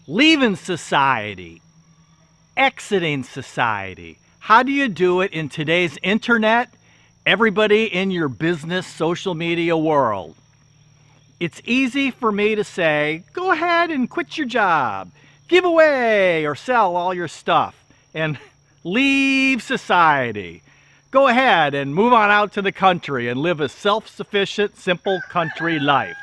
Leaving society, exiting society. How do you do it in today's internet? Everybody in your business social media world. It's easy for me to say, go ahead and quit your job, give away or sell all your stuff, and leave society. Go ahead and move on out to the country and live a self-sufficient, simple country life.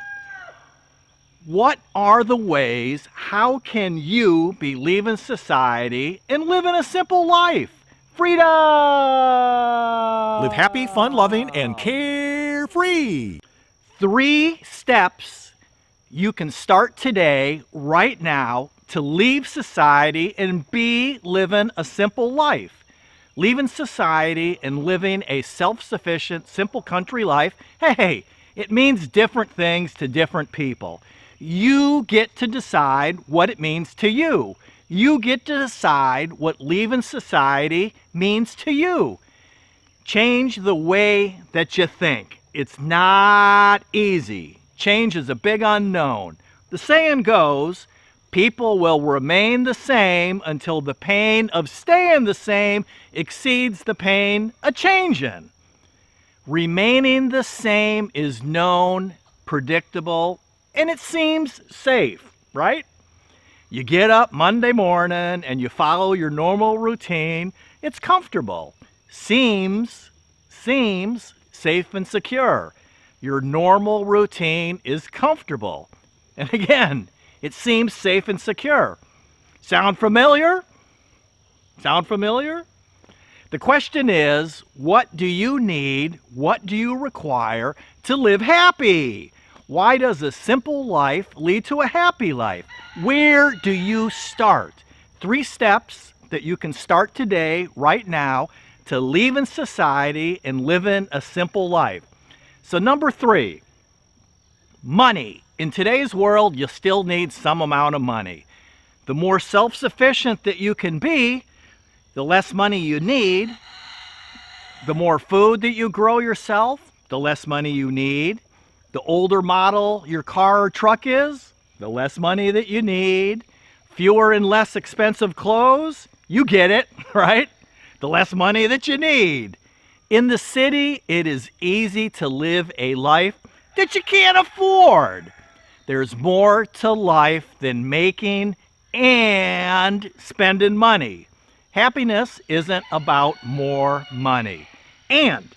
What are the ways, how can you be leaving society and living a simple life? Freedom! Live happy, fun-loving, and carefree. 3 steps you can start today, right now, to leave society and be living a simple life. Leaving society and living a self-sufficient, simple country life, hey, it means different things to different people. You get to decide what it means to you. You get to decide what leaving society means to you. Change the way that you think. It's not easy. Change is a big unknown. The saying goes, people will remain the same until the pain of staying the same exceeds the pain of changing. Remaining the same is known, predictable, and it seems safe, right? You get up Monday morning and you follow your normal routine. It's comfortable. Seems safe and secure. Your normal routine is comfortable. And again, it seems safe and secure. Sound familiar? Sound familiar? The question is, what do you need? What do you require to live happy? Why does a simple life lead to a happy life? Where do you start? 3 steps that you can start today, right now, to leaving society and living a simple life. So number 3, money. In today's world, you still need some amount of money. The more self-sufficient that you can be, the less money you need. The more food that you grow yourself, the less money you need. The older model your car or truck is, the less money that you need. Fewer and less expensive clothes, you get it, right? The less money that you need. In the city, it is easy to live a life that you can't afford. There's more to life than making and spending money. Happiness isn't about more money. And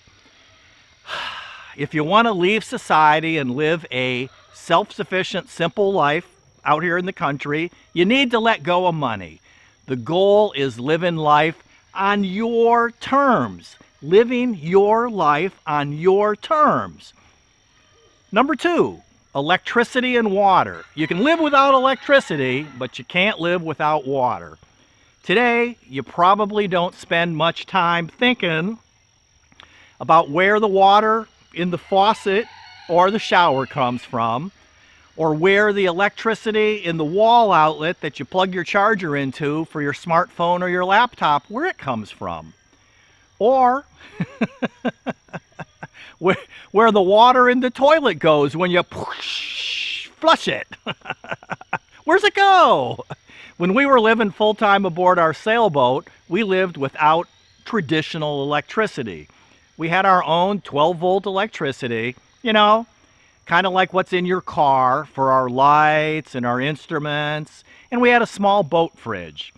if you want to leave society and live a self-sufficient, simple life out here in the country, you need to let go of money. The goal is living life on your terms. Living your life on your terms. Number 2, electricity and water. You can live without electricity, but you can't live without water. Today, you probably don't spend much time thinking about where the water in the faucet or the shower comes from, or where the electricity in the wall outlet that you plug your charger into for your smartphone or your laptop, where it comes from. Or where the water in the toilet goes when you flush it. Where's it go? When we were living full-time aboard our sailboat, we lived without traditional electricity. We had our own 12-volt electricity, you know, kind of like what's in your car for our lights and our instruments, and we had a small boat fridge.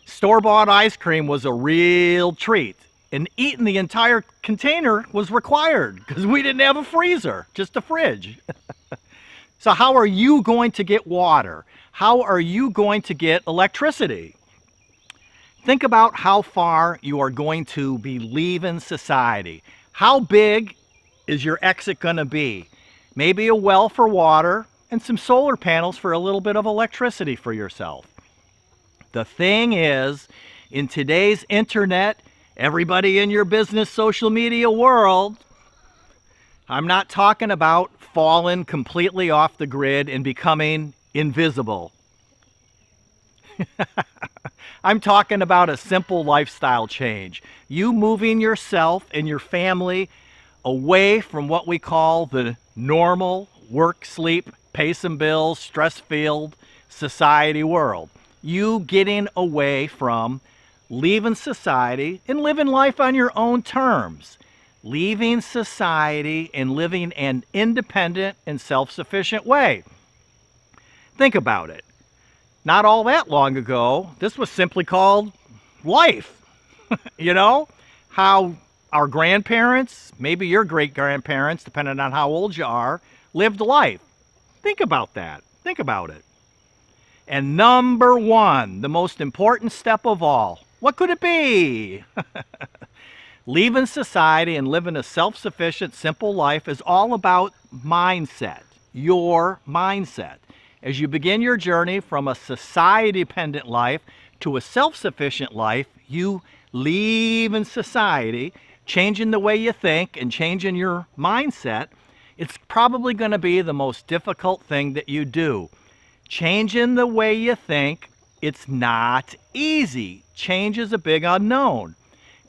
Store-bought ice cream was a real treat, and eating the entire container was required because we didn't have a freezer, just a fridge. So how are you going to get water? How are you going to get electricity? Think about how far you are going to be leaving society. How big is your exit going to be? Maybe a well for water and some solar panels for a little bit of electricity for yourself. The thing is, in today's internet, everybody in your business social media world, I'm not talking about falling completely off the grid and becoming invisible. I'm talking about a simple lifestyle change. You moving yourself and your family away from what we call the normal work, sleep, pay some bills, stress-filled society world. You getting away from leaving society and living life on your own terms. Leaving society and living an independent and self-sufficient way. Think about it. Not all that long ago, this was simply called life. You know, how our grandparents, maybe your great grandparents, depending on how old you are, lived life. Think about that. Think about it. And number one, the most important step of all, what could it be? Leaving society and living a self-sufficient, simple life is all about mindset, your mindset. As you begin your journey from a society-dependent life to a self-sufficient life, you leaving society, changing the way you think and changing your mindset. It's probably going to be the most difficult thing that you do. Changing the way you think, it's not easy. Change is a big unknown.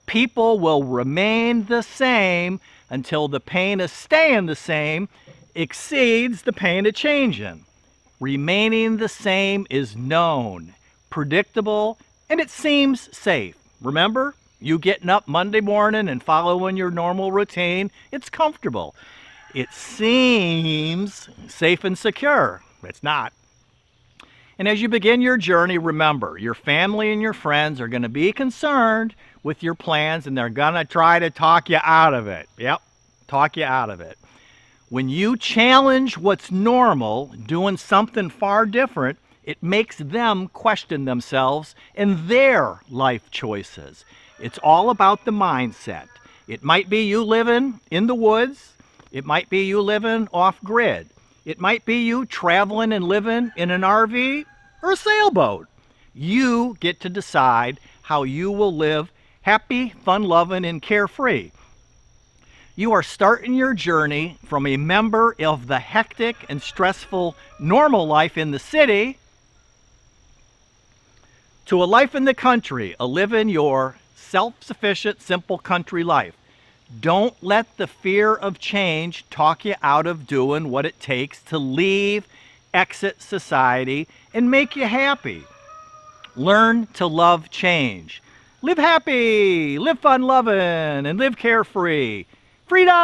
People will remain the same until the pain of staying the same exceeds the pain of changing. Remaining the same is known, predictable, and it seems safe. Remember, you getting up Monday morning and following your normal routine, it's comfortable. It seems safe and secure. It's not. And as you begin your journey, remember, your family and your friends are going to be concerned with your plans and they're going to try to talk you out of it. Yep, talk you out of it. When you challenge what's normal, doing something far different, it makes them question themselves and their life choices. It's all about the mindset. It might be you living in the woods. It might be you living off grid. It might be you traveling and living in an RV or a sailboat. You get to decide how you will live happy, fun-loving, and carefree. You are starting your journey from a member of the hectic and stressful normal life in the city to a life in the country, a living your self-sufficient, simple country life. Don't let the fear of change talk you out of doing what it takes to leave, exit society, and make you happy. Learn to love change. Live happy, live fun loving, and live carefree. Freedom!